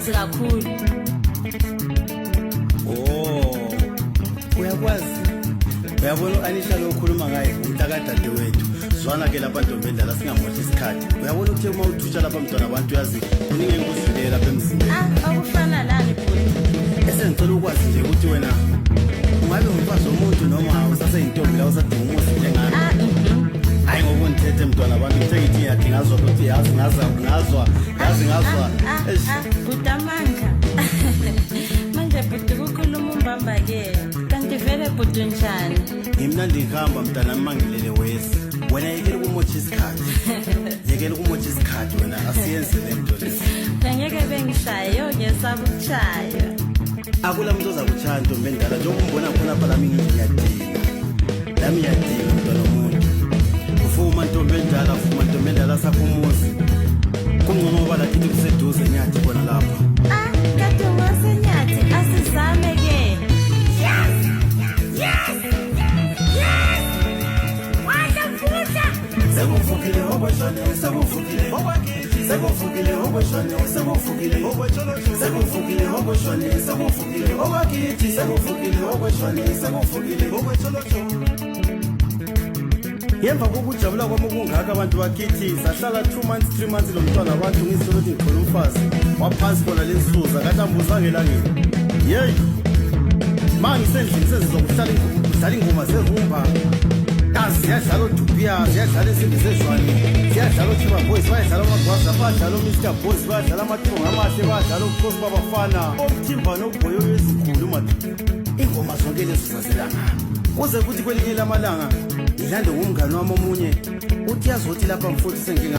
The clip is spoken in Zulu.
phansi kakhulu. Oh, uyakwazi uyabona u-Anisha lo ukhuluma ngaye umntakadade wethu. Zwana ke lapha ntombendala singamoshi isikhathi. Uyabona ukuthi uma uthutsha lapha mntwana abantu yazi kuningi ukuzwilela lapha emzini. Akufana nani futhi. Esengicela ukwazi nje ukuthi wena ungabe umfazi womuntu noma usaseyintombi la usadinga umuzi njengami. Hayi ngokungithethe mntwana abantu ngithi yathi ngazwa ukuthi yazi ngazwa. Budamanga. Manje bhuti kukhuluma umbamba ke. Kanti vele bhuti njani? Ngimnandi ngihamba mntana mangilele wesi. Wena yekela ukumotsha isikhathi. Yekela ukumotsha isikhathi wena asiyenze lento lesi. Ngeke bengishaye ngiyesaba ukushaya. Akula muntu ozakuchaya ntombendala njengoba umbona khona lapha lami ngiyadinga. Lami ngiyadinga mntwana womuntu. Ufuma ntombendala sakho umuzi. Kungcono ngoba la kithi kuseduze nyathi khona lapha. Kade wasenyathi asizame ke. Sekufukile obashane sekufukile obakhithi sekufukile obashane sekufukile sekufukile obashane sekufukile obakhithi sekufukile obashane sekufukile obacholocho. Yemva kokujabula kwami kungaka abantu bakithi sahlala 2 months 3 months lo mntwana abantu ngisolo ukuthi ngithola umfazi waphansi khona lensuza katambuza ngelangeni. Hey manje sendlini sezizokuhlala ingoma zerumba. Ziyadlala uDubia, ziyadlala izinto zezwane, ziyadlala uThiba Boys, bayadlala amagwaza, bayadlala uMr Boys, bayadlala amathunga amahle, bayadlala uBukosi babafana, omthimba noBoyo ezikhulu madoda. Ingoma zonke lezi zazelanga. Kuze kuthi kwelinye lamalanga ngilande ngumngane wami omunye uthi yazothi lapha mfowethu senginga